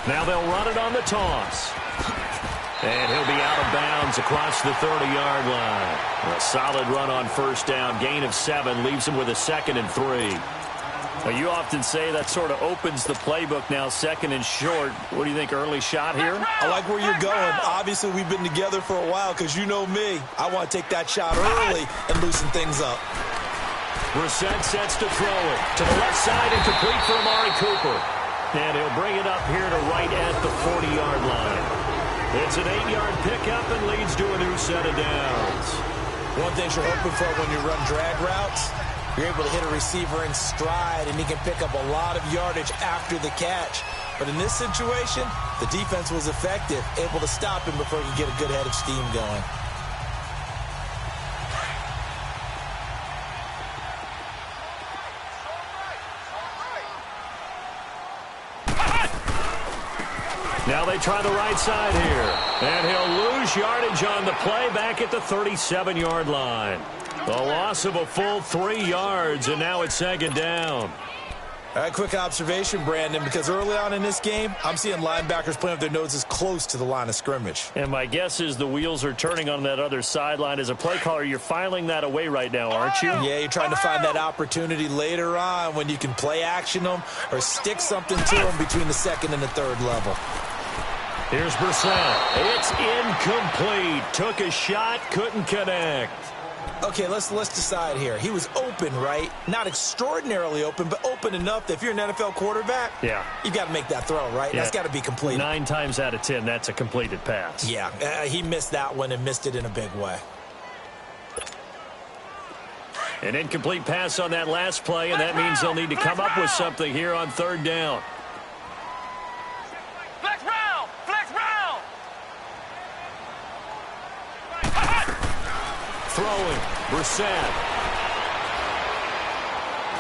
Now they'll run it on the toss. And he'll be out of bounds across the 30-yard line. A solid run on first down. Gain of 7 leaves him with a 2nd and 3. Well, you often say that sort of opens the playbook now, 2nd and short. What do you think, early shot here? I like where you're going. Obviously, we've been together for a while because you know me. I want to take that shot early and loosen things up. Brissett sets to throw it. To the left side and complete for Amari Cooper. And he'll bring it up here to right at the 40-yard line. It's an 8-yard pickup and leads to a new set of downs. One thing you're hoping for when you run drag routes, you're able to hit a receiver in stride, and he can pick up a lot of yardage after the catch. But in this situation, the defense was effective, able to stop him before he could get a good head of steam going. Now they try the right side here. And he'll lose yardage on the play back at the 37-yard line. The loss of a full 3 yards, and now it's 2nd down. All right, quick observation, Brandon, because early on in this game, I'm seeing linebackers playing with their noses close to the line of scrimmage. And my guess is the wheels are turning on that other sideline. As a play caller, you're filing that away right now, aren't you? Yeah, you're trying to find that opportunity later on when you can play action them or stick something to them between the 2nd and the 3rd level. Here's Brissett. It's incomplete. Took a shot, couldn't connect. Okay, let's decide here. He was open, right? Not extraordinarily open, but open enough that if you're an NFL quarterback, yeah, you got to make that throw, right? Yeah. That's got to be completed. 9 times out of 10, that's a completed pass. Yeah, he missed that one and missed it in a big way. An incomplete pass on that last play, and that means they'll need to come up with something here on 3rd down. Throwing, Brissett.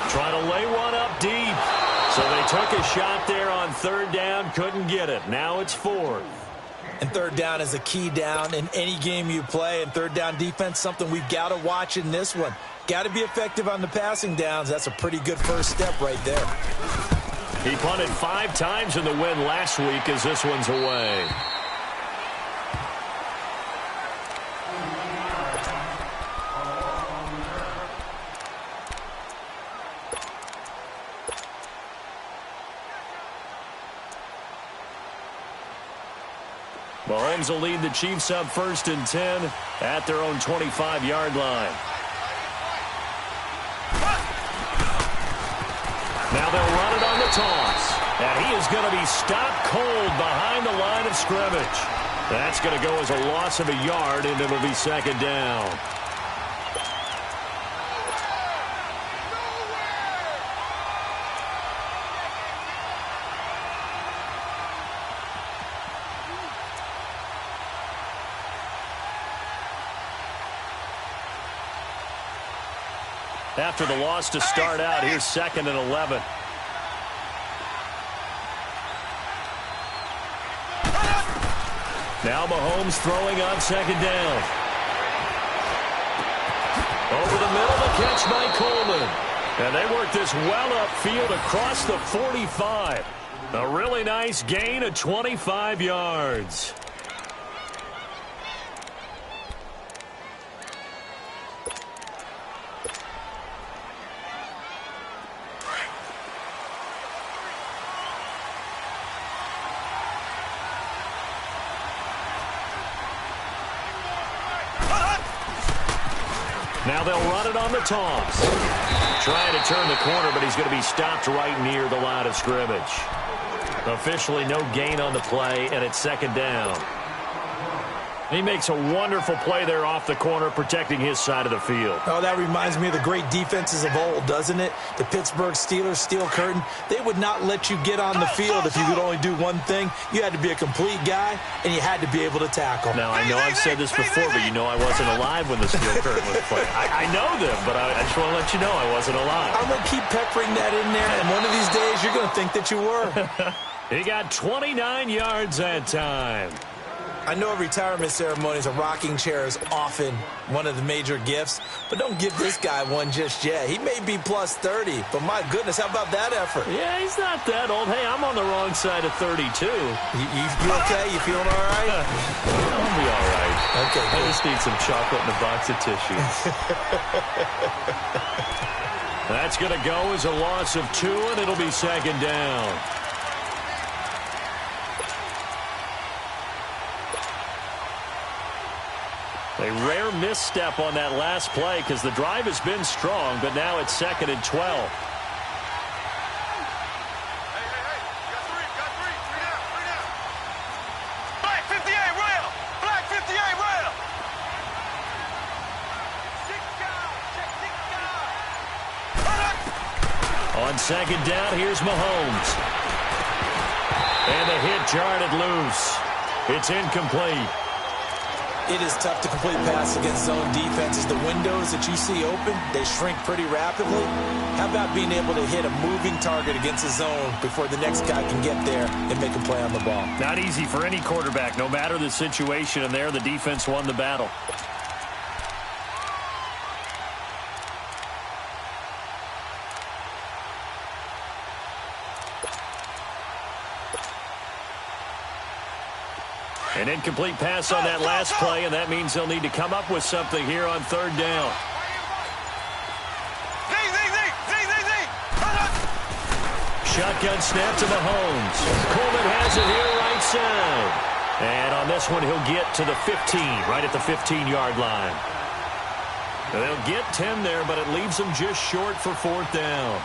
Trying to lay one up deep. So they took a shot there on 3rd down, couldn't get it. Now it's 4th. And 3rd down is a key down in any game you play. And 3rd down defense, something we've got to watch in this one. Got to be effective on the passing downs. That's a pretty good first step right there. He punted 5 times in the win last week as this one's away. Mahomes will lead the Chiefs up 1st and 10 at their own 25-yard line. Now they'll run it on the toss. And he is going to be stopped cold behind the line of scrimmage. That's going to go as a loss of a yard, and it'll be 2nd down. After the loss to start out, here's 2nd and 11. Now Mahomes throwing on 2nd down. Over the middle, the catch by Coleman. And they work this well upfield across the 45. A really nice gain of 25 yards. Now they'll run it on the toss. Trying to turn the corner, but he's going to be stopped right near the line of scrimmage. Officially no gain on the play, and it's 2nd down. He makes a wonderful play there off the corner, protecting his side of the field. Oh, that reminds me of the great defenses of old, doesn't it? The Pittsburgh Steelers, Steel Curtain. They would not let you get on the field if you could only do one thing. You had to be a complete guy, and you had to be able to tackle. Now, I know I've said this before, but you know I wasn't alive when the Steel Curtain was playing. I know them, but I just want to let you know I wasn't alive. I'm going to keep peppering that in there, and one of these days you're going to think that you were. He got 29 yards that time. I know at retirement ceremonies, a rocking chair is often one of the major gifts, but don't give this guy one just yet. He may be plus 30, but my goodness, how about that effort? Yeah, he's not that old. Hey, I'm on the wrong side of 32. You okay? You feeling all right? I'll be all right. Okay, I good. just need some chocolate and a box of tissues. That's going to go as a loss of 2, and it'll be second down. A rare misstep on that last play because the drive has been strong, but now it's 2nd and 12. Hey, got three down. Black 58, rail. Black 58, rail. On second down, here's Mahomes. And the hit jarred it loose. It's incomplete. It is tough to complete pass against zone defenses. The windows that you see open, they shrink pretty rapidly. How about being able to hit a moving target against a zone before the next guy can get there and make a play on the ball? Not easy for any quarterback, no matter the situation, and there the defense won the battle. An incomplete pass on that last play, and that means they'll need to come up with something here on 3rd down. Shotgun snap to Mahomes. Coleman has it here right side. And on this one, he'll get to the 15, right at the 15-yard line. They'll get 10 there, but it leaves them just short for 4th down.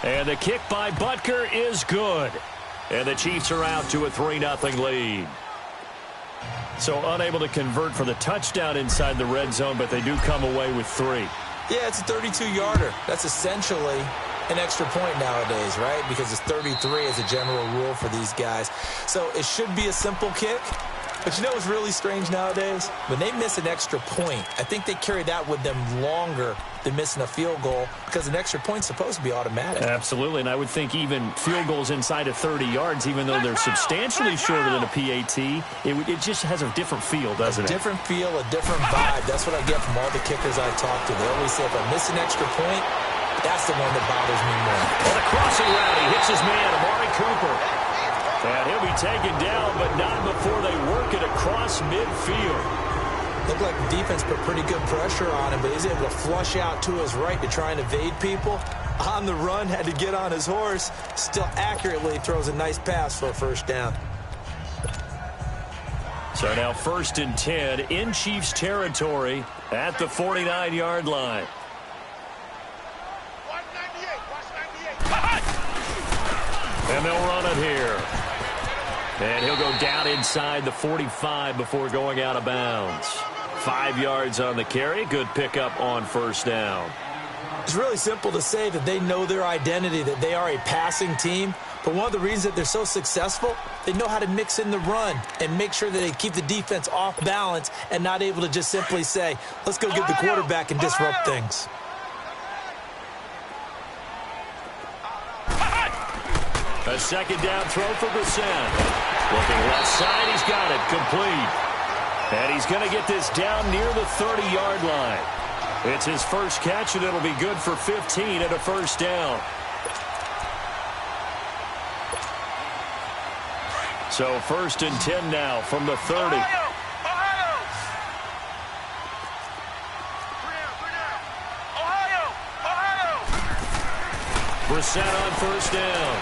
And the kick by Butker is good. And the Chiefs are out to a 3-0 lead. So unable to convert for the touchdown inside the red zone, but they do come away with 3. Yeah, it's a 32-yarder. That's essentially an extra point nowadays, right? Because it's 33 as a general rule for these guys. So it should be a simple kick. But you know what's really strange nowadays? When they miss an extra point, I think they carry that with them longer than missing a field goal because an extra point's supposed to be automatic. Absolutely, and I would think even field goals inside of 30 yards, even though they're substantially shorter than a PAT, it just has a different feel, doesn't it? A different feel, a different vibe. That's what I get from all the kickers I talk to. They always say if I miss an extra point, that's the one that bothers me more. On a crossing route, he hits his man, Amari Cooper. And he'll be taken down, but not before they work it across midfield. Looked like the defense put pretty good pressure on him, but he's able to flush out to his right to try and evade people. On the run, had to get on his horse. Still accurately throws a nice pass for a 1st down. So now 1st and 10 in Chiefs territory at the 49-yard line. And they'll run it here. And he'll go down inside the 45 before going out of bounds. 5 yards on the carry. Good pickup on 1st down. It's really simple to say that they know their identity, that they are a passing team. But one of the reasons that they're so successful, they know how to mix in the run and make sure that they keep the defense off balance and not able to just simply say, let's go get the quarterback and disrupt things. A 2nd down throw for Brissett. Looking left side, he's got it, complete. And he's going to get this down near the 30-yard line. It's his first catch, and it'll be good for 15 and a 1st down. So 1st and 10 now from the 30. Brissett on 1st down.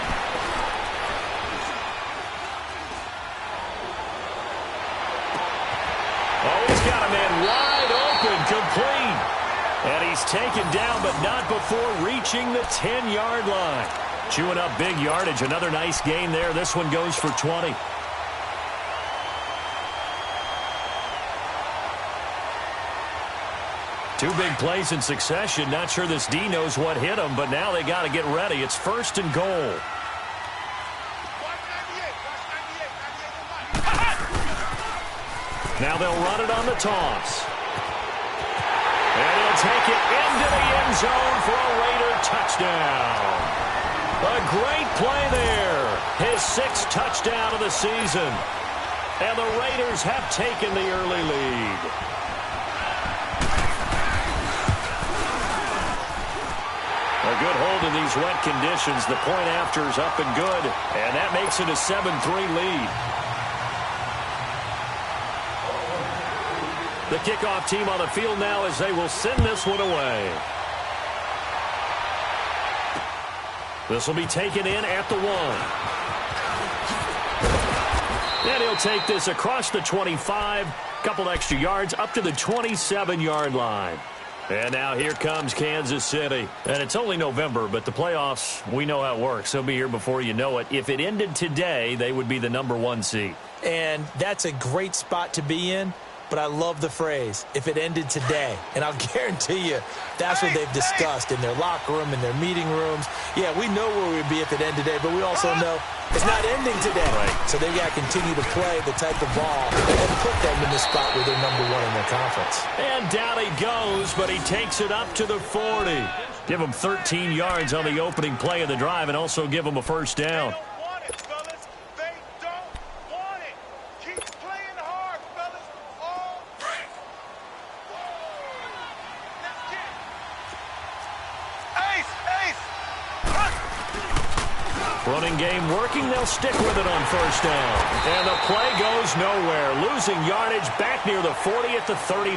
Oh, he's got a man wide open, complete. And he's taken down, but not before reaching the 10-yard line. Chewing up big yardage. Another nice gain there. This one goes for 20. Two big plays in succession. Not sure this D knows what hit him, but now they got to get ready. It's 1st and goal. Now they'll run it on the toss. And he'll take it into the end zone for a Raider touchdown. A great play there. His 6th touchdown of the season. And the Raiders have taken the early lead. A good hold in these wet conditions. The point after is up and good. And that makes it a 7-3 lead. The kickoff team on the field now as they will send this one away. This will be taken in at the 1. And he'll take this across the 25. Couple extra yards up to the 27-yard line. And now here comes Kansas City. And it's only November, but the playoffs, we know how it works. They'll be here before you know it. If it ended today, they would be the number 1 seed. And that's a great spot to be in. But I love the phrase, if it ended today. And I'll guarantee you that's what they've discussed in their locker room, in their meeting rooms. Yeah, we know where we'd be if it ended today, but we also know it's not ending today. Right. So they've got to continue to play the type of ball and put them in the spot where they're number 1 in their conference. And down he goes, but he takes it up to the 40. Give him 13 yards on the opening play of the drive and also give him a first down. Running game working. They'll stick with it on first down. And the play goes nowhere. Losing yardage back near the 40 at the 39.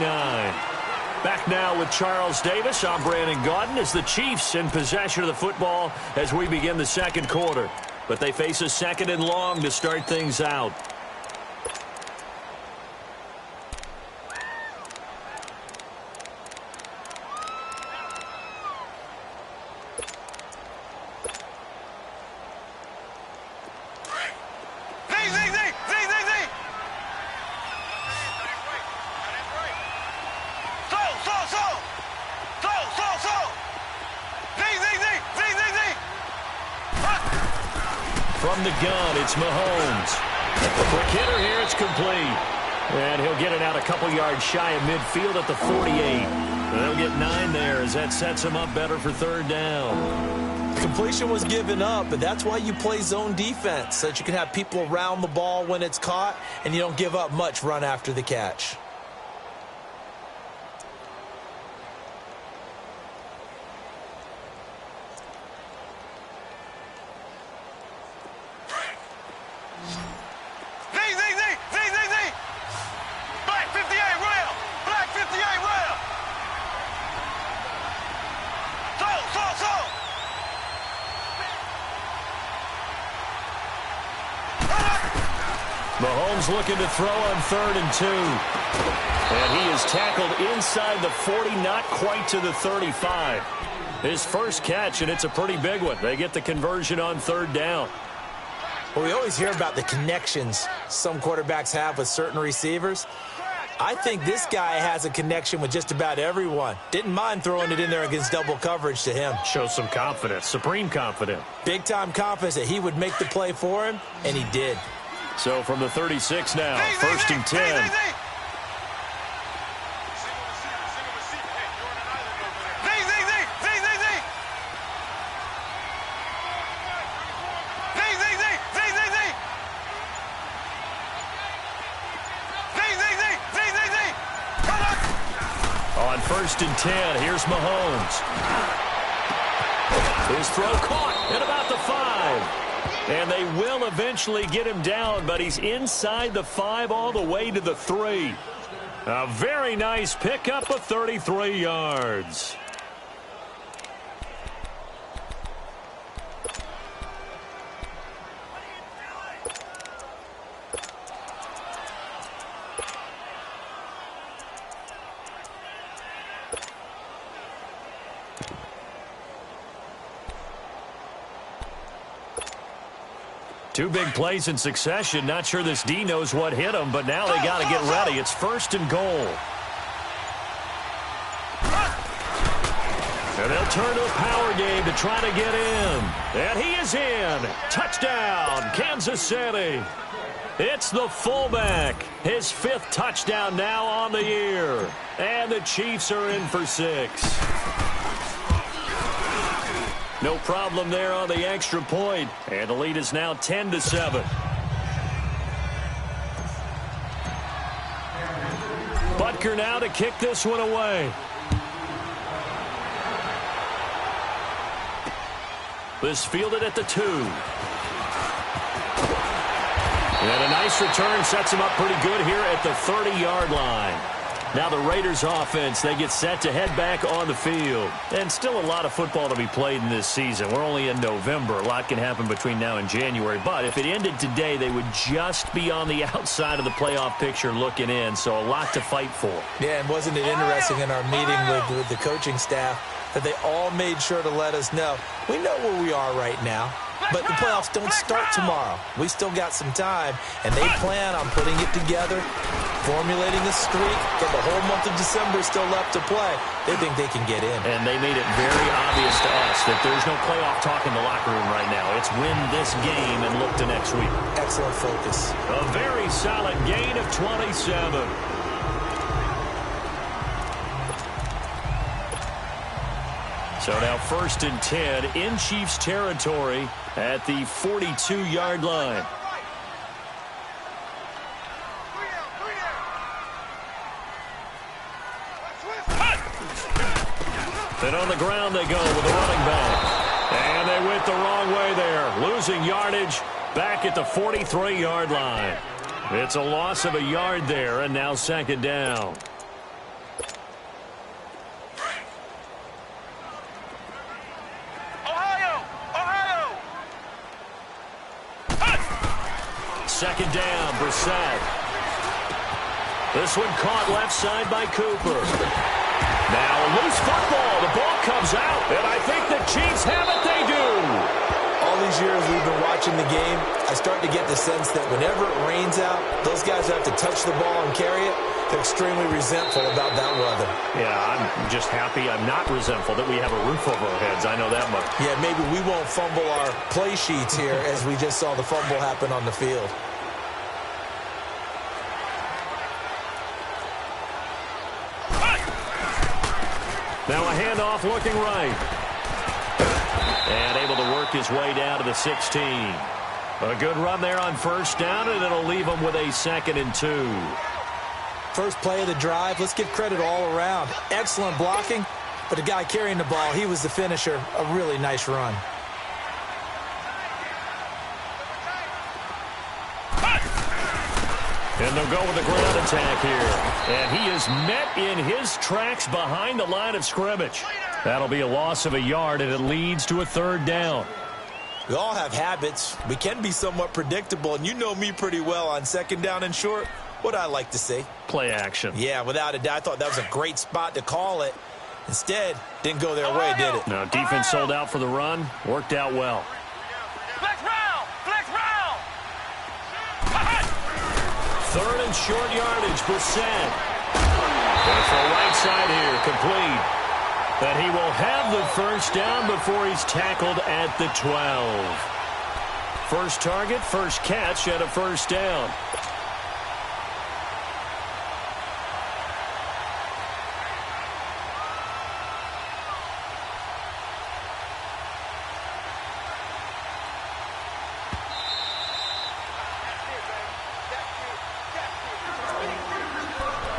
Back now with Charles Davis. I'm Brandon Gaudin as the Chiefs in possession of the football as we begin the second quarter. But they face a 2nd and long to start things out. From the gun, it's Mahomes. Quick hitter here, it's complete. And he'll get it out a couple yards shy of midfield at the 48. They'll get 9 there as that sets him up better for 3rd down. Completion was given up, but that's why you play zone defense, so that you can have people around the ball when it's caught, and you don't give up much run after the catch. Mahomes looking to throw on 3rd and 2. And he is tackled inside the 40, not quite to the 35. His first catch, and it's a pretty big one. They get the conversion on 3rd down. Well, we always hear about the connections some quarterbacks have with certain receivers. I think this guy has a connection with just about everyone. Didn't mind throwing it in there against double coverage to him. Shows some confidence, supreme confidence. Big-time confidence that he would make the play for him, and he did. So from the 36 now, 1st and 10. On 1st and 10, here's Mahomes. His throw caught at about the 5. And they will eventually get him down, but he's inside the 5 all the way to the 3. A very nice pickup of 33 yards. Two big plays in succession. Not sure this D knows what hit him, but now they got to get ready. It's 1st and goal. And they'll turn to a power game to try to get in. And he is in. Touchdown, Kansas City. It's the fullback. His 5th touchdown now on the year. And the Chiefs are in for 6. No problem there on the extra point. And the lead is now 10-7. Butker now to kick this one away. This fielded at the 2. And a nice return sets him up pretty good here at the 30-yard line. Now the Raiders offense, they get set to head back on the field. And still a lot of football to be played in this season. We're only in November. A lot can happen between now and January. But if it ended today, they would just be on the outside of the playoff picture looking in. So a lot to fight for. Yeah, and wasn't it interesting in our meeting with the coaching staff that they all made sure to let us know, we know where we are right now, but the playoffs don't start tomorrow. We still got some time, and they plan on putting it together, formulating a streak, but the whole month of December is still left to play. They think they can get in. And they made it very obvious to us that there's no playoff talk in the locker room right now. It's win this game and look to next week. Excellent focus. A very solid gain of 27. So now 1st and 10 in Chiefs territory at the 42-yard line. Then on the ground they go with the running back. And they went the wrong way there, losing yardage back at the 43-yard line. It's a loss of a yard there, and now 2nd down. Second down, Brissett. This one caught left side by Cooper. Now a loose football. The ball comes out, and I think the Chiefs have it. They do. All these years we've been watching the game, I start to get the sense that whenever it rains out, those guys who have to touch the ball and carry it, they're extremely resentful about that weather. Yeah, I'm just happy I'm not resentful that we have a roof over our heads. I know that much. Yeah, maybe we won't fumble our play sheets here as we just saw the fumble happen on the field. Now a handoff looking right. And able to work his way down to the 16. A good run there on 1st down, and it'll leave him with a 2nd and 2. First play of the drive, let's give credit all around. Excellent blocking, but the guy carrying the ball, he was the finisher. A really nice run. And they'll go with the ground attack here. And he is met in his tracks behind the line of scrimmage. That'll be a loss of a yard, and it leads to a 3rd down. We all have habits. We can be somewhat predictable, and you know me pretty well on 2nd down and short. What I like to see? Play action. Yeah, without a doubt. I thought that was a great spot to call it. Instead, didn't go their way, did it? No, defense sold out for the run. Worked out well. Flex round! Flex round! 3rd and short yardage, Brissett. Going for a right side here, complete. But he will have the 1st down before he's tackled at the 12. First target, first catch, and a 1st down.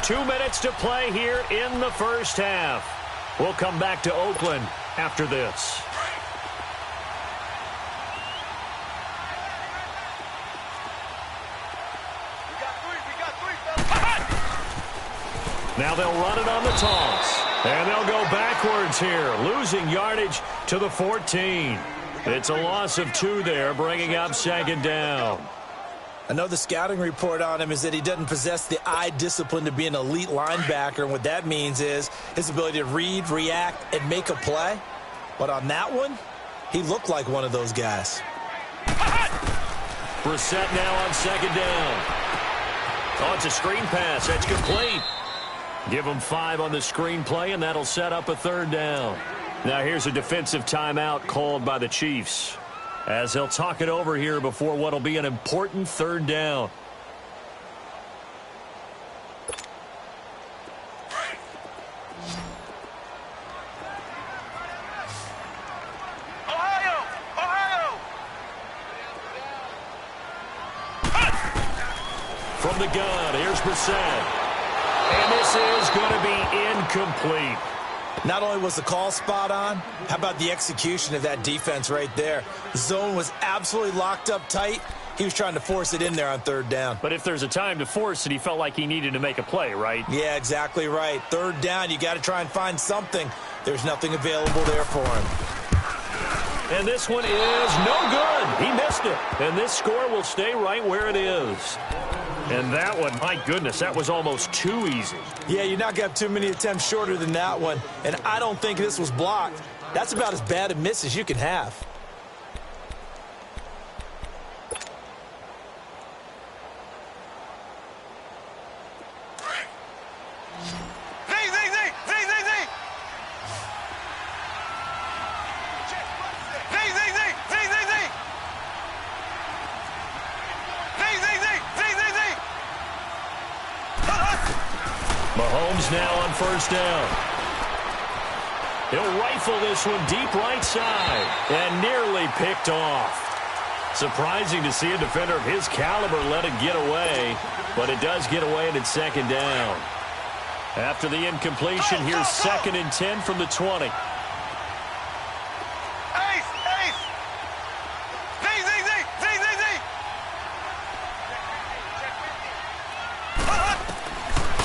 Two minutes to play here in the 1st half. We'll come back to Oakland after this. Now they'll run it on the toss. And they'll go backwards here, losing yardage to the 14. It's a loss of 2 there, bringing up 2nd down. I know the scouting report on him is that he doesn't possess the eye discipline to be an elite linebacker, and what that means is his ability to read, react, and make a play. But on that one, he looked like one of those guys. Brissett now on 2nd down. Oh, it's a screen pass. That's complete. Give him 5 on the screen play, and that'll set up a 3rd down. Now here's a defensive timeout called by the Chiefs, as they'll talk it over here before what'll be an important 3rd down. from the gun. Here's Brissett. And this is going to be incomplete. Not only was the call spot on, how about the execution of that defense right there? The zone was absolutely locked up tight. He was trying to force it in there on third down. But if there's a time to force it, he felt like he needed to make a play, right? Yeah, exactly right. Third down, you got to try and find something. There's nothing available there for him. And this one is no good. He missed it. And this score will stay right where it is. And that one, my goodness, that was almost too easy. Yeah, you're not going to have too many attempts shorter than that one. And I don't think this was blocked. That's about as bad a miss as you can have. Mahomes now on first down. He'll rifle this one deep right side and nearly picked off. Surprising to see a defender of his caliber let it get away, but it does get away and it's second down. After the incompletion, here's 2nd and 10 from the 20.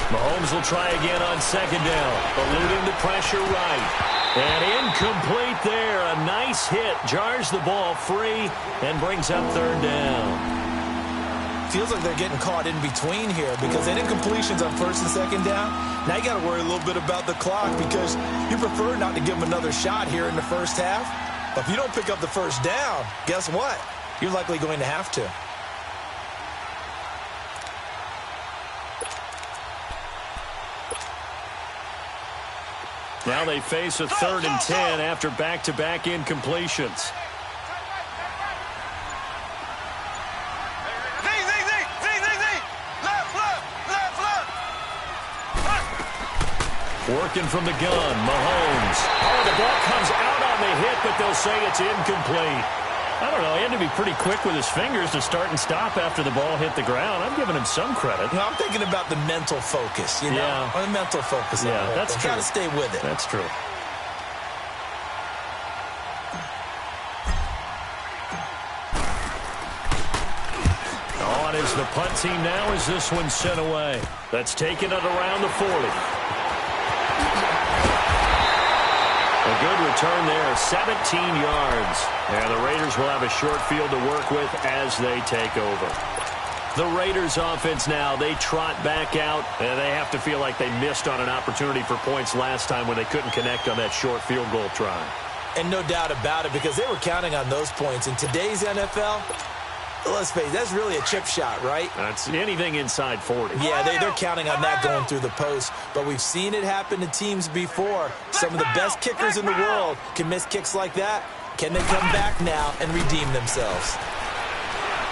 Mahomes will try again on second down, eluding the pressure right. And incomplete there. A nice hit. Jars the ball free and brings up third down. Feels like they're getting caught in between here because they did incompletions on first and second down. Now you got to worry a little bit about the clock because you prefer not to give them another shot here in the first half. But if you don't pick up the first down, guess what? You're likely going to have to. Now they face a 3rd and 10 after back-to-back incompletions. Working from the gun, Mahomes. Oh, the ball comes out on the hit, but they'll say it's incomplete. I don't know, he had to be pretty quick with his fingers to start and stop after the ball hit the ground. I'm giving him some credit. I'm thinking about the mental focus, you know? Yeah. Or the mental focus. Yeah, that's true. Got to stay with it. That's true. On is the punt team now as this one's sent away. That's taken it around the 40. A good return there, 17 yards. And the Raiders will have a short field to work with as they take over. The Raiders offense now, they trot back out, and they have to feel like they missed on an opportunity for points last time when they couldn't connect on that short field goal try. And no doubt about it, because they were counting on those points. In today's NFL, let's face it, that's really a chip shot, right? That's anything inside 40. Yeah, they're counting on that going through the post. But we've seen it happen to teams before. Some of the best kickers in the world can miss kicks like that. Can they come back now and redeem themselves?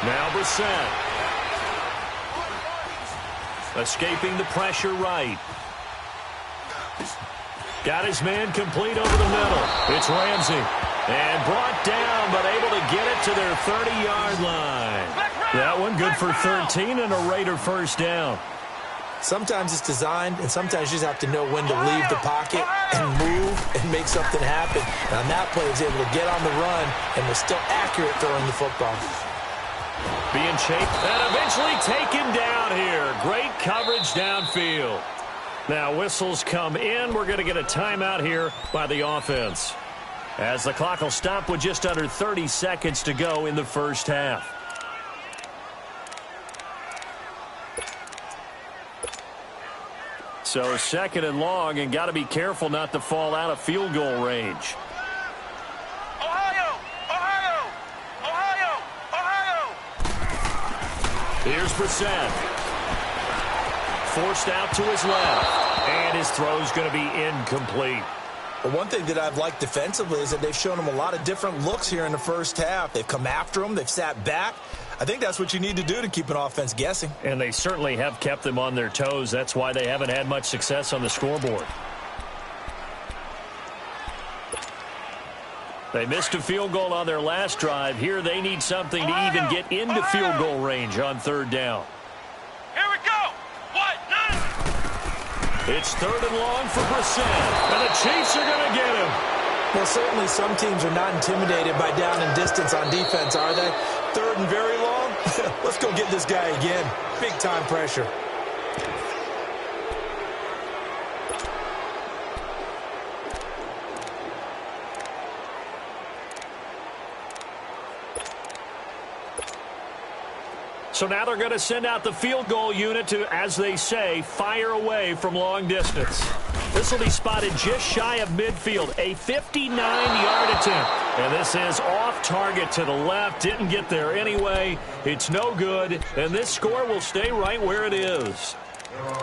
Now Brissett. Escaping the pressure right. Got his man complete over the middle. It's Ramsey. And brought down, but able to get it to their 30-yard line. That one good for 13 and a Raider first down. Sometimes it's designed, and sometimes you just have to know when to leave the pocket and move and make something happen. And on that play, he was able to get on the run and was still accurate throwing the football. Being chased and eventually taken down here. Great coverage downfield. Now whistles come in. We're going to get a timeout here by the offense, as the clock will stop with just under 30 seconds to go in the first half. So 2nd and long, and got to be careful not to fall out of field goal range. Ohio! Ohio! Ohio! Ohio! Here's Brissett. Forced out to his left, and his throw's going to be incomplete. But one thing that I've liked defensively is that they've shown him a lot of different looks here in the first half. They've come after him. They've sat back. I think that's what you need to do to keep an offense guessing. And they certainly have kept them on their toes. That's why they haven't had much success on the scoreboard. They missed a field goal on their last drive. Here they need something to even get into field goal range on 3rd down. Here It's 3rd and long for Brissett, and the Chiefs are going to get him. Well, certainly some teams are not intimidated by down and distance on defense, are they? 3rd and very long? Let's go get this guy again. Big-time pressure. So now they're going to send out the field goal unit to, as they say, fire away from long distance. This will be spotted just shy of midfield, a 59-yard attempt. And this is off target to the left, didn't get there anyway. It's no good, and this score will stay right where it is.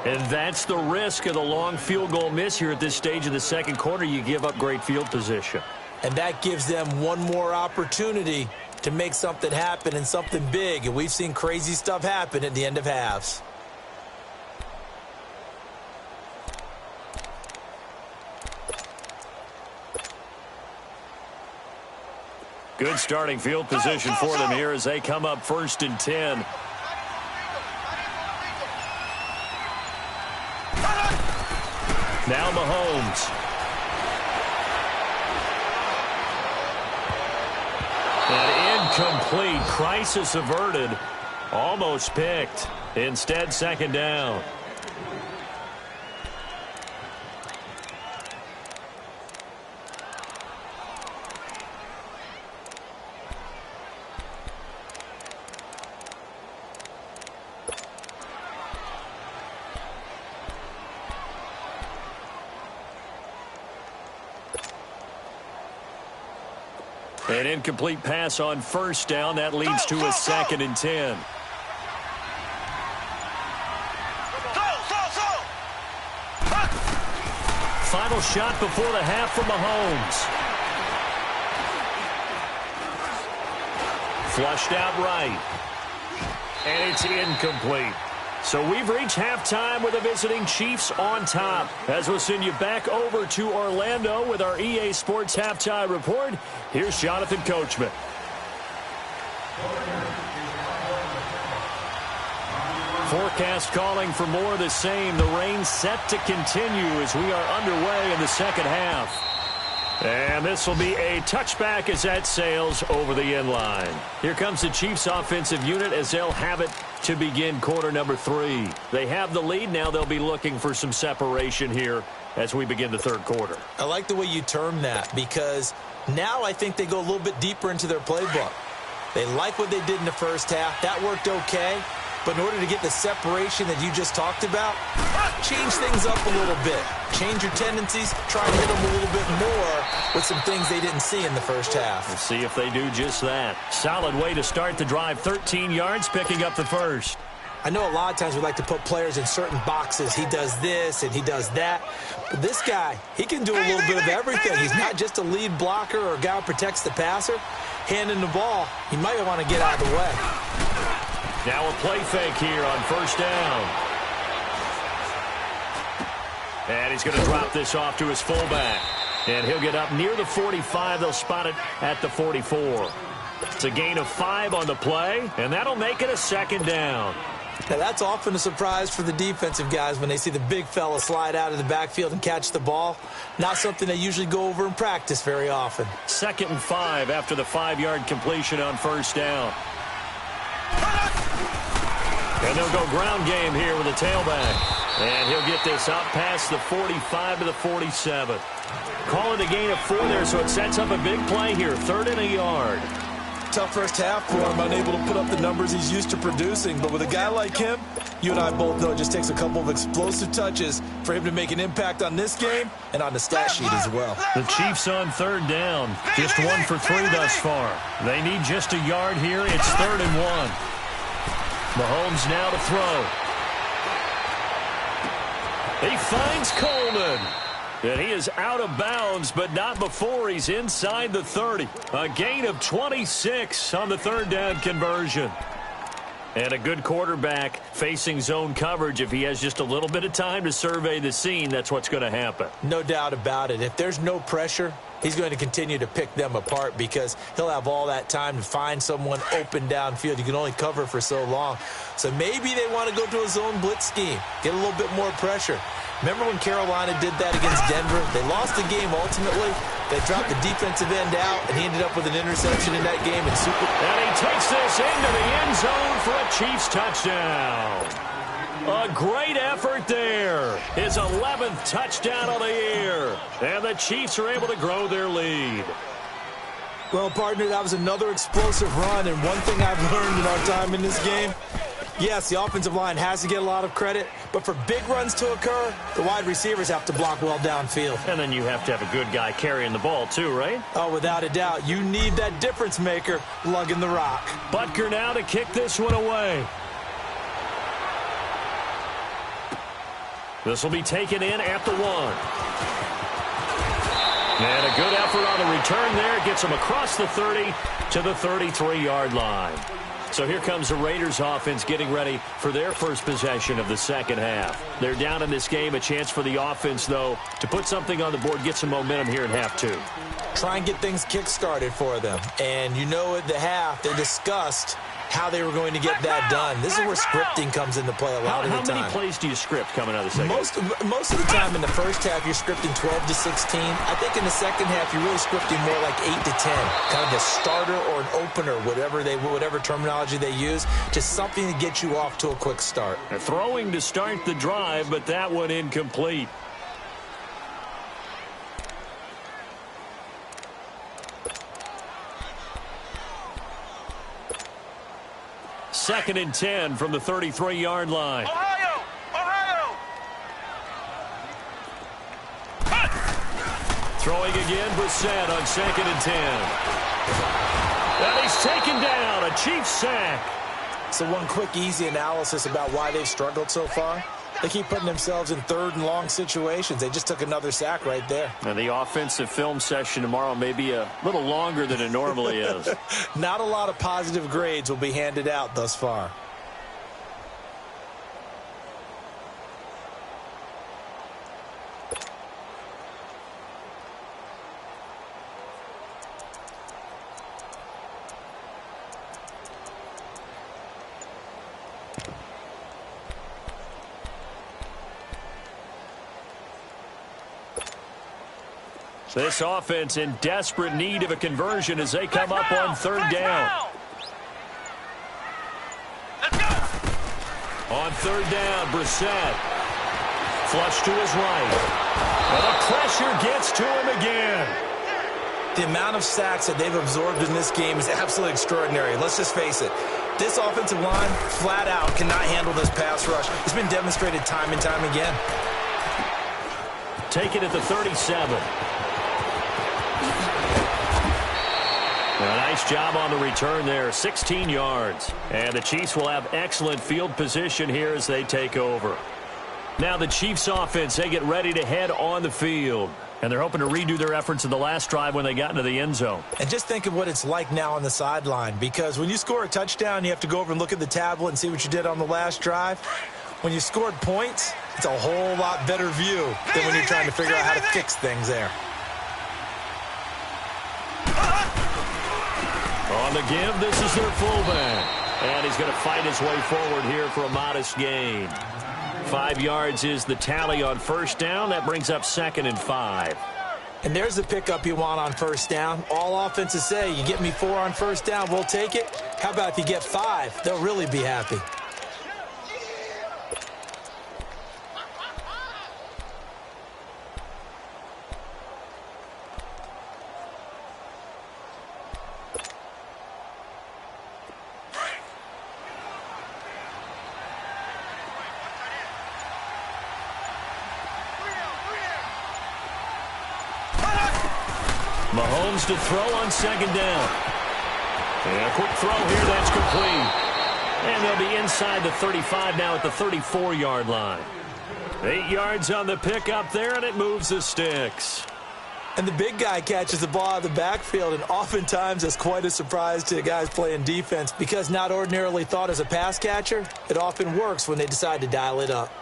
And that's the risk of the long field goal miss here at this stage of the second quarter. You give up great field position. And that gives them one more opportunity to make something happen and something big. And we've seen crazy stuff happen at the end of halves. Good starting field position for them here as they come up 1st and 10. Now Mahomes. And incomplete. Crisis averted. Almost picked. Instead, 2nd down. An incomplete pass on 1st down. That leads to a 2nd and 10. Final shot before the half from Mahomes. Flushed out right. And it's incomplete. So we've reached halftime with the visiting Chiefs on top. As we'll send you back over to Orlando with our EA Sports Halftime Report, here's Jonathan Coachman. Forecast calling for more of the same. The rain set to continue as we are underway in the second half. And this will be a touchback as that sails over the end line. Here comes the Chiefs offensive unit as they'll have it to begin quarter number 3. They have the lead. Now they'll be looking for some separation here as we begin the third quarter. I like the way you term that because now I think they go a little bit deeper into their playbook. They like what they did in the first half. That worked okay. But in order to get the separation that you just talked about, change things up a little bit. Change your tendencies. Try and hit them a little bit more with some things they didn't see in the first half. Let's see if they do just that. Solid way to start the drive. 13 yards, picking up the first. I know a lot of times we like to put players in certain boxes. He does this and he does that. But this guy, he can do a little bit of everything. He's not just a lead blocker or a guy who protects the passer. Handing the ball, he might want to get out of the way. Now a play fake here on 1st down. And he's going to drop this off to his fullback. And he'll get up near the 45. They'll spot it at the 44. It's a gain of 5 on the play, and that'll make it a 2nd down. Now, that's often a surprise for the defensive guys when they see the big fella slide out of the backfield and catch the ball. Not something they usually go over in practice very often. 2nd and 5 after the 5-yard completion on 1st down. And they'll go ground game here with a tailback. And he'll get this up past the 45 to the 47. Calling a gain of 4 there, so it sets up a big play here. 3rd and a yard. Tough first half for him, unable to put up the numbers he's used to producing. But with a guy like him, you and I both know it just takes a couple of explosive touches for him to make an impact on this game and on the stat sheet as well. The Chiefs on 3rd down. Just 1 for 3 thus far. They need just a yard here. It's 3rd and 1. Mahomes now to throw. He finds Coleman. And he is out of bounds, but not before he's inside the 30. A gain of 26 on the 3rd down conversion. And a good quarterback facing zone coverage. If he has just a little bit of time to survey the scene, that's what's going to happen. No doubt about it. If there's no pressure, he's going to continue to pick them apart because he'll have all that time to find someone open downfield. You can only cover for so long. So maybe they want to go to a zone blitz scheme, get a little bit more pressure. Remember when Carolina did that against Denver? They lost the game ultimately. They dropped the defensive end out, and he ended up with an interception in that game. And he takes this into the end zone for a Chiefs touchdown. A great effort there. His 11th touchdown of the year. And the Chiefs are able to grow their lead. Well, partner, that was another explosive run, and one thing I've learned in our time in this game, yes, the offensive line has to get a lot of credit, but for big runs to occur, the wide receivers have to block well downfield. And then you have to have a good guy carrying the ball too, right? Oh, without a doubt. You need that difference maker lugging the rock. Butker now to kick this one away. This will be taken in at the 1. And a good effort on the return there. Gets him across the 30 to the 33-yard line. So here comes the Raiders offense getting ready for their first possession of the second half. They're down in this game. A chance for the offense, though, to put something on the board, get some momentum here in half 2. Try and get things kick-started for them. And you know at the half, they discussed how they were going to get that done. This is where scripting comes into play a lot of the time. How many plays do you script coming out of the second half? Most of the time in the first half, you're scripting 12 to 16. I think in the second half, you're really scripting more like 8 to 10. Kind of a starter or an opener, whatever terminology they use, just something to get you off to a quick start. They're throwing to start the drive, but that one incomplete. Second and 10 from the 33-yard line. Ohio! Ohio! Throwing again, Brissett on second and 10. And he's taken down, a Chiefs sack. So one quick, easy analysis about why they've struggled so far. They keep putting themselves in third and long situations. They just took another sack right there. And the offensive film session tomorrow may be a little longer than it normally is. Not a lot of positive grades will be handed out thus far. This offense in desperate need of a conversion as they come up on third down. Let's go! On third down, Brissett. Flush to his right. And the pressure gets to him again. The amount of sacks that they've absorbed in this game is absolutely extraordinary. Let's just face it. This offensive line, flat out, cannot handle this pass rush. It's been demonstrated time and time again. Take it at the 37. A nice job on the return there, 16 yards. And the Chiefs will have excellent field position here as they take over. Now the Chiefs offense, they get ready to head on the field. And they're hoping to redo their efforts in the last drive when they got into the end zone. And just think of what it's like now on the sideline, because when you score a touchdown, you have to go over and look at the tablet and see what you did on the last drive. When you scored points, it's a whole lot better view than when you're trying to figure out how to fix things there. On the give, this is their fullback. And he's going to fight his way forward here for a modest gain. 5 yards is the tally on first down. That brings up 2nd and 5. And there's the pickup you want on first down. All offenses say, you get me 4 on first down, we'll take it. How about if you get 5? They'll really be happy. Mahomes to throw on second down. And a quick throw here, that's complete. And they'll be inside the 35 now at the 34-yard line. 8 yards on the pickup there, and it moves the sticks. And the big guy catches the ball out of the backfield, and oftentimes that's quite a surprise to the guys playing defense, because not ordinarily thought as a pass catcher, it often works when they decide to dial it up.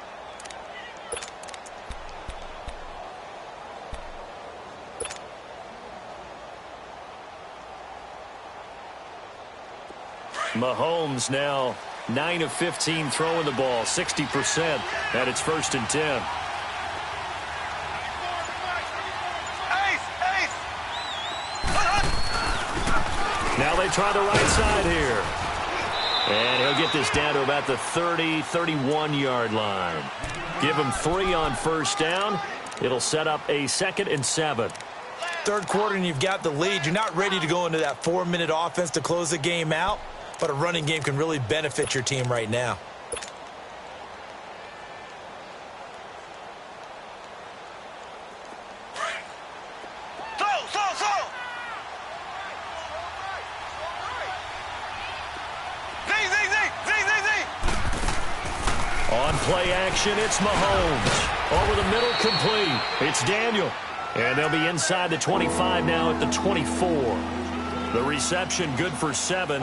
Mahomes now 9 of 15 throwing the ball, 60% at its 1st and 10. Now they try the right side here. And he'll get this down to about the 30, 31-yard line. Give him 3 on first down. It'll set up a 2nd and 7. Third quarter and you've got the lead. You're not ready to go into that 4-minute offense to close the game out, but a running game can really benefit your team right now. On play action, it's Mahomes. Over the middle, complete. It's Daniel. And they'll be inside the 25 now at the 24. The reception good for 7.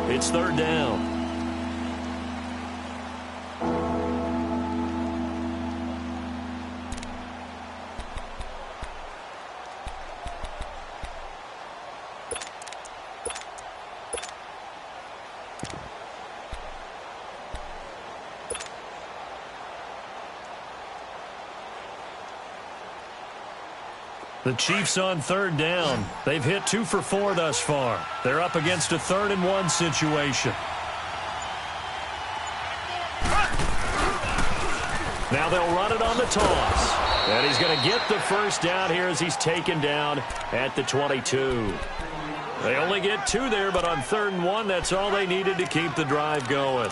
It's 3rd down. The Chiefs on 3rd down. They've hit 2 for 4 thus far. They're up against a 3rd and 1 situation. Now they'll run it on the toss. And he's going to get the first down here as he's taken down at the 22. They only get 2 there, but on 3rd and 1, that's all they needed to keep the drive going.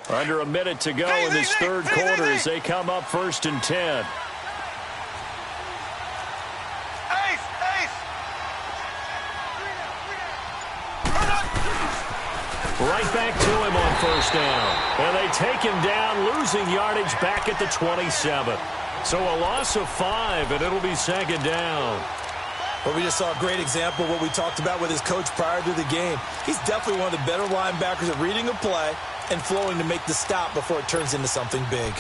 Under a minute to go in this third quarter as they come up 1st and 10. Right back to him on 1st down. And they take him down, losing yardage back at the 27. So a loss of 5, and it'll be 2nd down. Well, we just saw a great example of what we talked about with his coach prior to the game. He's definitely one of the better linebackers at reading a play and flowing to make the stop before it turns into something big.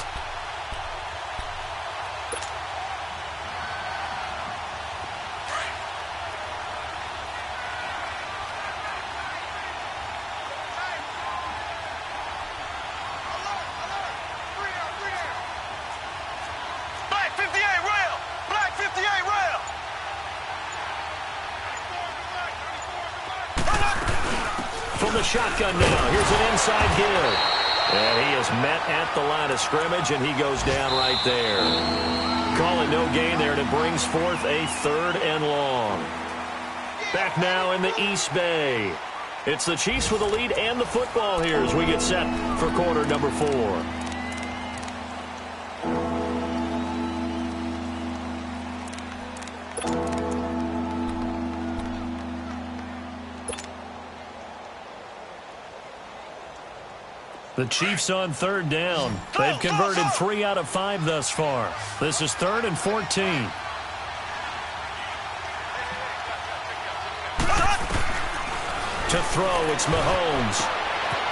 From the shotgun now, here's an inside give. And he is met at the line of scrimmage, and he goes down right there. Calling no gain there, and it brings forth a 3rd and long. Back now in the East Bay. It's the Chiefs with the lead and the football here as we get set for quarter number 4. The Chiefs on 3rd down. They've converted 3 out of 5 thus far. This is 3rd and 14. To throw, it's Mahomes.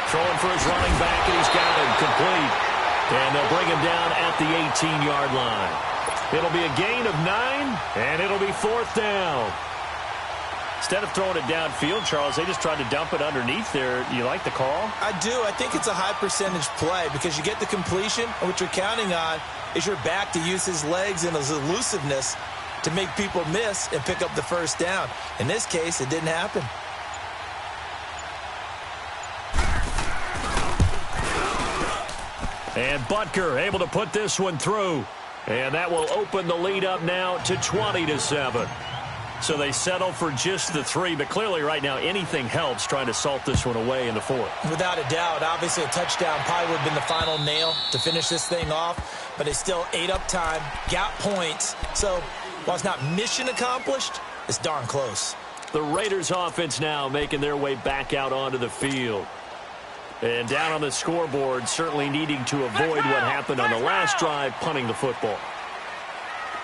Throwing for his running back, and he's got him complete. And they'll bring him down at the 18-yard line. It'll be a gain of 9, and it'll be 4th down. Instead of throwing it downfield, Charles, they just tried to dump it underneath there. You like the call? I do. I think it's a high-percentage play because you get the completion, and what you're counting on is your back to use his legs and his elusiveness to make people miss and pick up the first down. In this case, it didn't happen. And Butker able to put this one through. And that will open the lead up now to 20-7. So they settle for just the 3, but clearly right now anything helps trying to salt this one away in the 4th. Without a doubt, obviously a touchdown probably would have been the final nail to finish this thing off, but they still ate up time, got points. So while it's not mission accomplished, it's darn close. The Raiders offense now making their way back out onto the field. And down on the scoreboard, certainly needing to avoid what happened on the last drive, punting the football.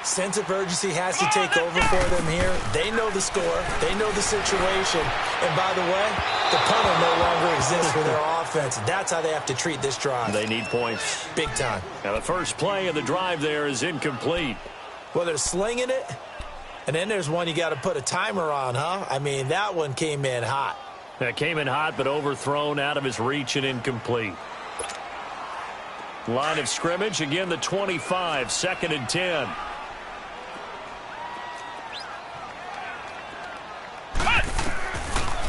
Sense of urgency has to take over for them here. They know the score. They know the situation. And by the way, the punter no longer exists for their offense. That's how they have to treat this drive. They need points. Big time. Now the first play of the drive there is incomplete. Well, they're slinging it. And then there's one you got to put a timer on, huh? I mean, that one came in hot. That came in hot, but overthrown out of his reach and incomplete. Line of scrimmage, again the 25, 2nd and 10.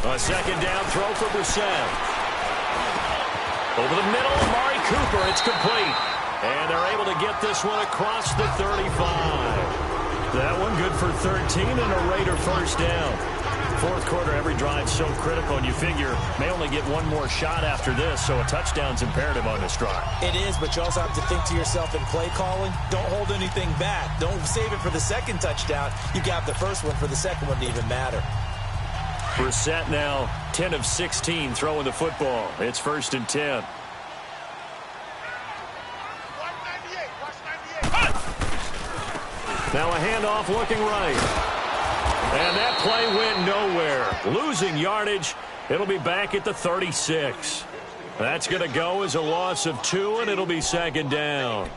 A 2nd down throw for Brissett. Over the middle, Amari Cooper, it's complete. And they're able to get this one across the 35. That one good for 13 and a Raider first down. Fourth quarter, every drive so critical, and you figure may only get one more shot after this, so a touchdown's imperative on this drive. It is, but you also have to think to yourself in play calling, don't hold anything back. Don't save it for the second touchdown. You got the first one for the second one to even matter. Brissett now 10 of 16 throwing the football. It's 1st and 10. Now a handoff looking right. And that play went nowhere. Losing yardage. It'll be back at the 36. That's going to go as a loss of 2, and it'll be 2nd down.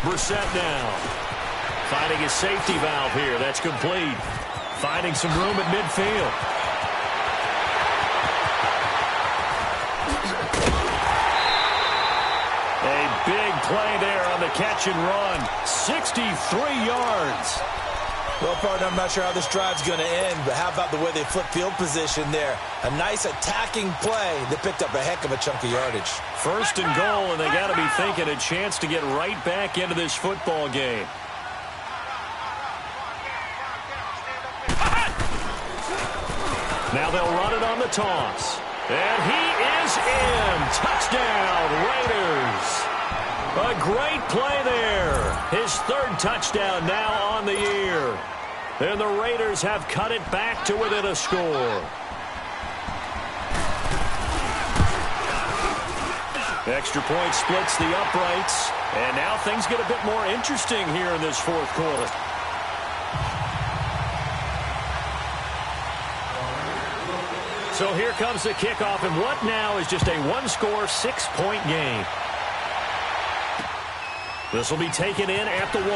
Brissett now. Finding his safety valve here. That's complete. Finding some room at midfield. A big play there on the catch and run. 63 yards. Well, partner, I'm not sure how this drive's going to end, but how about the way they flip field position there? A nice attacking play that picked up a heck of a chunk of yardage. 1st and goal, and they got to be thinking a chance to get right back into this football game. Now they'll run it on the toss. And he is in. Touchdown, Raiders. A great play there. His 3rd touchdown now on the year. And the Raiders have cut it back to within a score. Extra point splits the uprights. And now things get a bit more interesting here in this 4th quarter. So here comes the kickoff, and what now is just a 1-score, 6-point game. This will be taken in at the 1.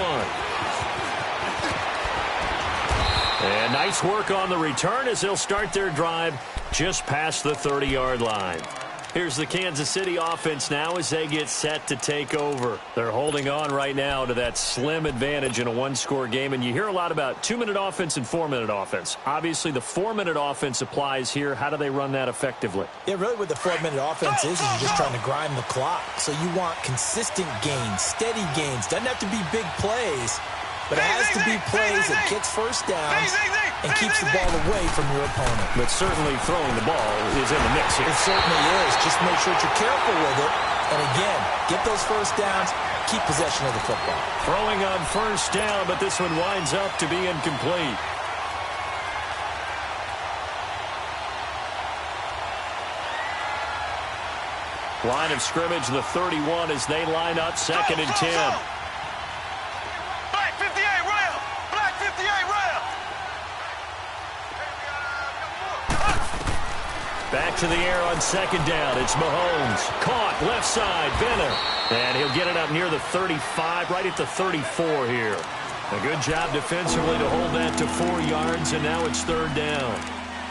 And nice work on the return as they'll start their drive just past the 30-yard line. Here's the Kansas City offense now as they get set to take over. They're holding on right now to that slim advantage in a 1-score game, and you hear a lot about 2-minute offense and 4-minute offense. Obviously, the 4-minute offense applies here. How do they run that effectively? Yeah, really what the 4-minute offense is you're just trying to grind the clock. So you want consistent gains, steady gains. Doesn't have to be big plays, but it has to be plays that gets first downs and keeps the ball away from your opponent. But certainly throwing the ball is in the mix here. It certainly is. Just make sure that you're careful with it. And again, get those first downs, keep possession of the football. Throwing on 1st down, but this one winds up to be incomplete. Line of scrimmage, the 31 as they line up 2nd and 10. Black 58, rail! Black 58, rail! Back to the air on 2nd down. It's Mahomes. Caught left side. Bennett. And he'll get it up near the 35, right at the 34 here. A good job defensively to hold that to 4 yards, and now it's 3rd down.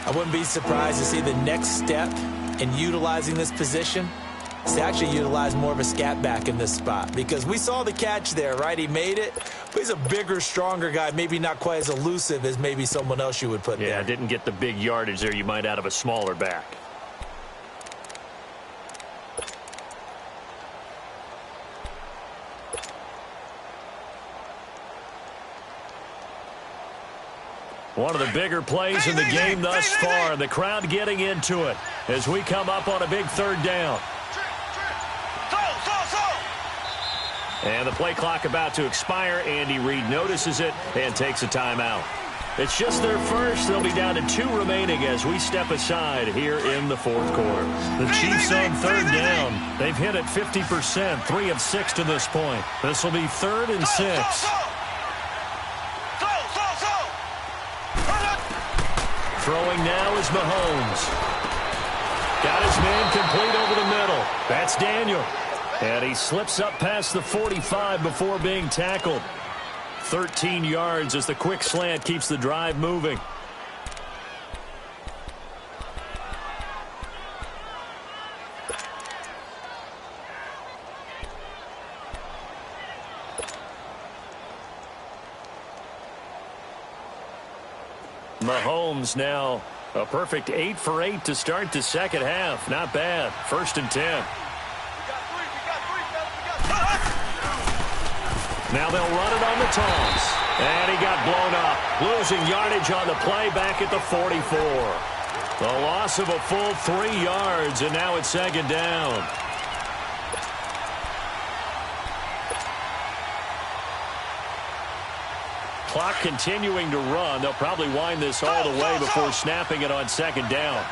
I wouldn't be surprised to see the next step in utilizing this position is to actually utilize more of a scat back in this spot, because we saw the catch there, right? He made it, but he's a bigger, stronger guy, maybe not quite as elusive as maybe someone else you would put there. Yeah, didn't get the big yardage there you might out of a smaller back. One of the bigger plays in the game thus far. The crowd getting into it as we come up on a big 3rd down. And the play clock about to expire. Andy Reid notices it and takes a timeout. It's just their first. They'll be down to 2 remaining as we step aside here in the fourth quarter. The Chiefs on third down. They've hit it 50%, 3 of 6 to this point. This will be 3rd and 6. Throwing now is Mahomes. Got his man complete over the middle. That's Daniel. And he slips up past the 45 before being tackled. 13 yards as the quick slant keeps the drive moving. Mahomes now a perfect 8 for 8 to start the second half. Not bad. 1st and 10. Now they'll run it on the toss. And he got blown up. Losing yardage on the play back at the 44. The loss of a full 3 yards, and now it's 2nd down. Clock continuing to run. They'll probably wind this all the way before snapping it on 2nd down.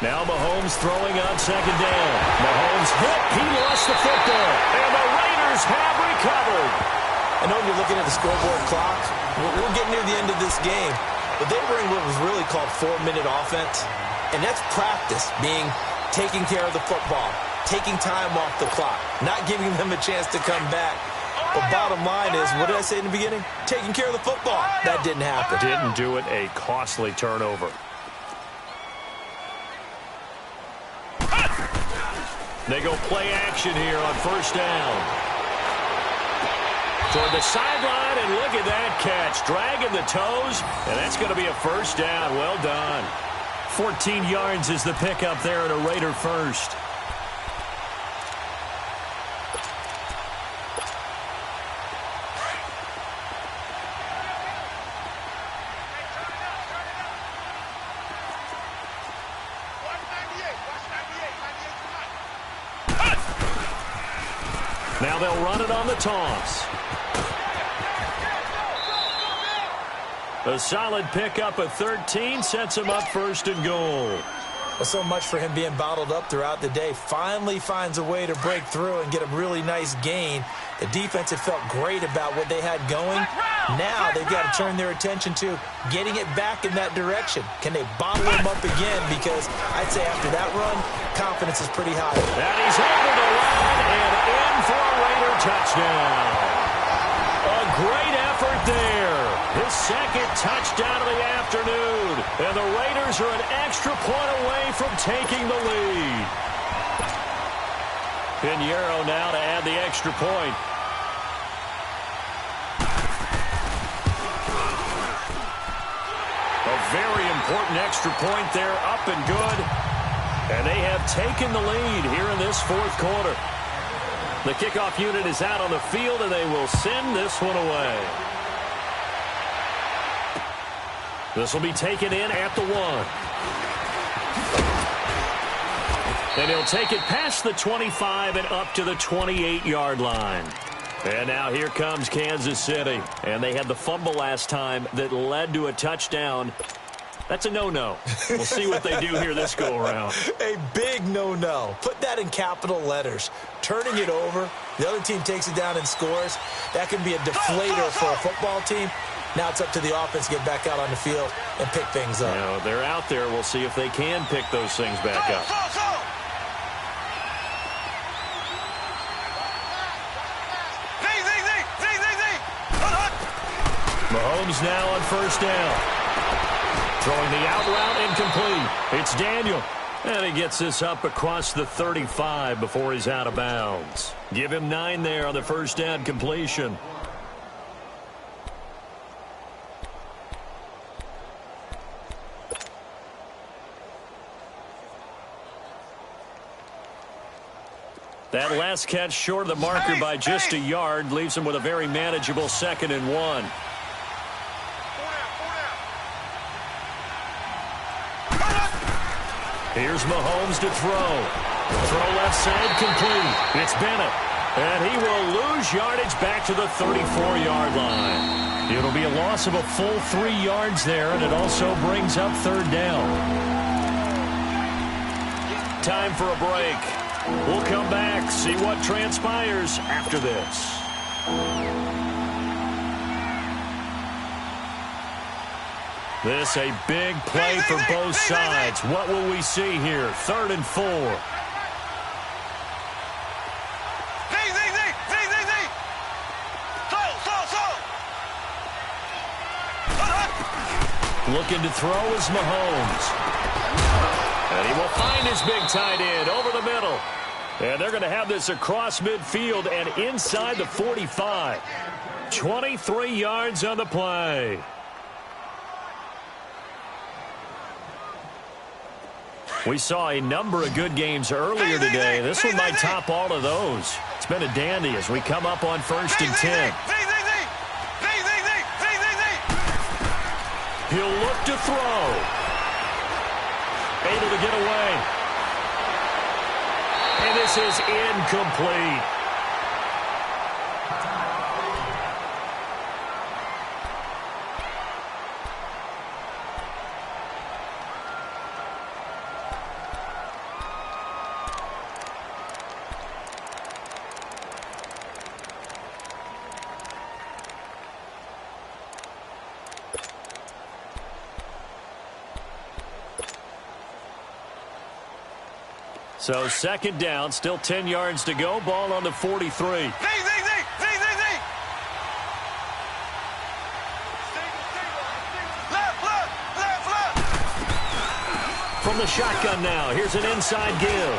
Now Mahomes throwing on 2nd down. Mahomes hit. He lost the football. And the Raiders have recovered. I know when you're looking at the scoreboard clock, we're getting near the end of this game. But they bring what was really called 4-minute offense. And that's practice, being taking care of the football, taking time off the clock, not giving them a chance to come back. But bottom line is, what did I say in the beginning? Taking care of the football. That didn't happen. Didn't do it. A costly turnover. They go play action here on 1st down. Toward the sideline, and look at that catch. Dragging the toes, and that's going to be a 1st down. Well done. 14 yards is the pickup there at a Raider 1st. Now they'll run it on the toss. A solid pickup of 13 sets him up 1st and goal. Well, so much for him being bottled up throughout the day. Finally finds a way to break through and get a really nice gain. The defense had felt great about what they had going. Now they've got to turn their attention to getting it back in that direction. Can they bottle him up again? Because I'd say after that run, confidence is pretty high. And he's over the line and in for a Raider touchdown. A great effort there. His 2nd touchdown of the afternoon. And the Raiders are an extra point away from taking the lead. Pinheiro now to add the extra point. A very important extra point there, up and good. And they have taken the lead here in this 4th quarter. The kickoff unit is out on the field, and they will send this one away. This will be taken in at the 1. And he'll take it past the 25 and up to the 28-yard line. And now here comes Kansas City. And they had the fumble last time that led to a touchdown. That's a no-no. We'll see what they do here this go-around. A big no-no. Put that in capital letters. Turning it over, the other team takes it down and scores. That can be a deflator for a football team. Now it's up to the offense to get back out on the field and pick things up. You know, they're out there. We'll see if they can pick those things back up. Mahomes now on 1st down. Throwing the out route incomplete. It's Daniel. And he gets this up across the 35 before he's out of bounds. Give him 9 there on the 1st down completion. That last catch short of the marker by just a yard leaves him with a very manageable 2nd and 1. Here's Mahomes to throw. Throw left side complete. It's Bennett. And he will lose yardage back to the 34-yard line. It'll be a loss of a full 3 yards there, and it also brings up 3rd down. Time for a break. We'll come back, see what transpires after this. This a big play for both sides. What will we see here? 3rd and 4. Looking to throw is Mahomes. And he will find his big tight end over the middle. And they're going to have this across midfield and inside the 45. 23 yards on the play. We saw a number of good games earlier today. This one might top all of those. It's been a dandy as we come up on 1st and 10. He'll look to throw. Able to get away. And this is incomplete. So 2nd down, still 10 yards to go. Ball on the 43. From the shotgun now, here's an inside give.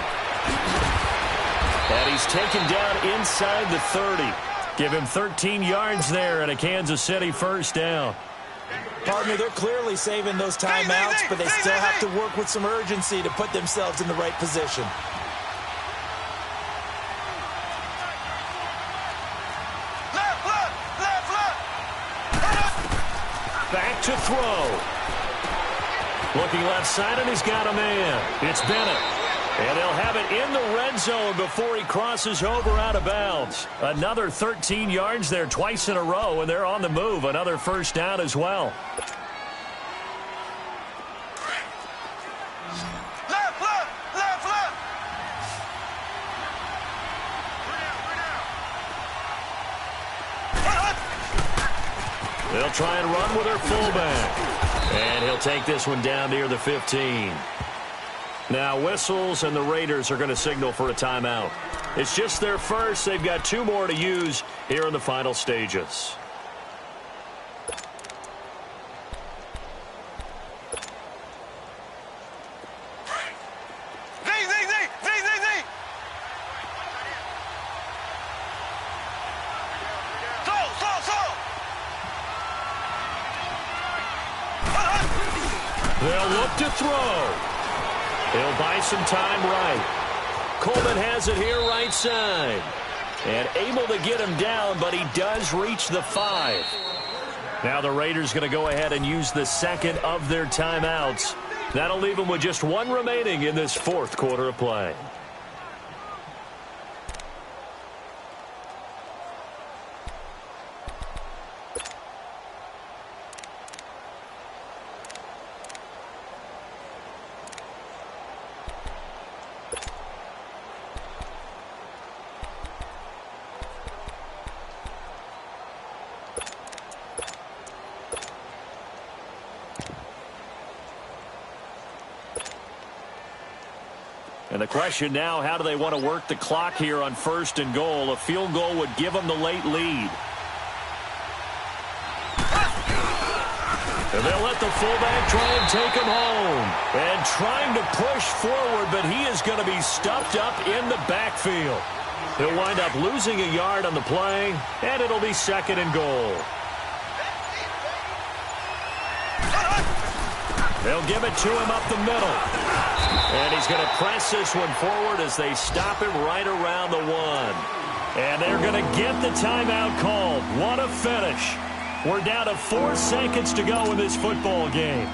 And he's taken down inside the 30. Give him 13 yards there and a Kansas City 1st down. Partner, they're clearly saving those timeouts, but they still have to work with some urgency to put themselves in the right position. Back to throw. Looking left side, and he's got a man. It's Bennett. And they'll have it in the red zone before he crosses over out of bounds. Another 13 yards there twice in a row, and they're on the move. Another 1st down as well. They'll try and run with their fullback. And he'll take this one down near the 15. Now whistles, and the Raiders are going to signal for a timeout. It's just their first. They've got 2 more to use here in the final stages. They'll look to throw. He'll buy some time right. Coleman has it here right side. And able to get him down, but he does reach the 5. Now the Raiders going to go ahead and use the 2nd of their timeouts. That'll leave them with just 1 remaining in this 4th quarter of play. And the question now, how do they want to work the clock here on 1st and goal? A field goal would give them the late lead. And they'll let the fullback try and take him home. And trying to push forward, but he is going to be stuffed up in the backfield. He'll wind up losing a yard on the play, and it'll be 2nd and goal. They'll give it to him up the middle. And he's going to press this one forward as they stop him right around the 1. And they're going to get the timeout called. What a finish. We're down to 4 seconds to go in this football game.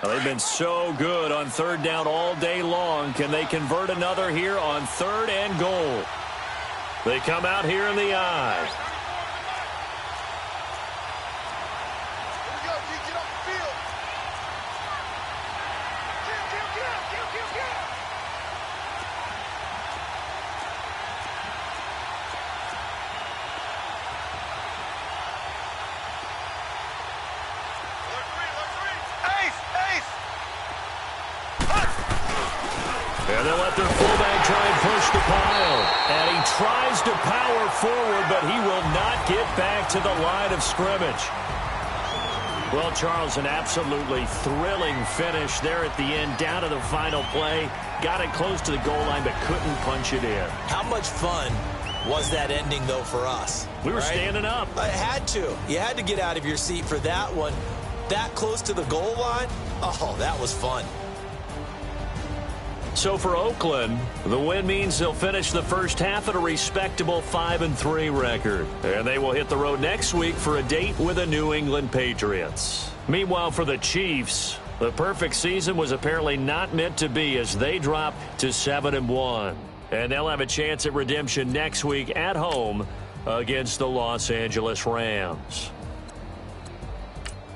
Well, they've been so good on third down all day long. Can they convert another here on 3rd and goal? They come out here in the I. And they'll let their fullback try and push the pile. And he tries to power forward, but he will not get back to the line of scrimmage. Well, Charles, an absolutely thrilling finish there at the end, down to the final play. Got it close to the goal line, but couldn't punch it in. How much fun was that ending, though, for us? We were standing up. I had to. You had to get out of your seat for that one. That close to the goal line? Oh, that was fun. So for Oakland, the win means they'll finish the first half at a respectable 5-3 record. And they will hit the road next week for a date with the New England Patriots. Meanwhile, for the Chiefs, the perfect season was apparently not meant to be as they drop to 7-1. And they'll have a chance at redemption next week at home against the Los Angeles Rams.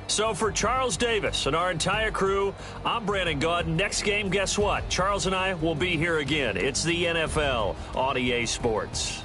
So for Charles Davis and our entire crew, I'm Brandon Gaudin. Next game, guess what? Charles and I will be here again. It's the NFL on EA Sports.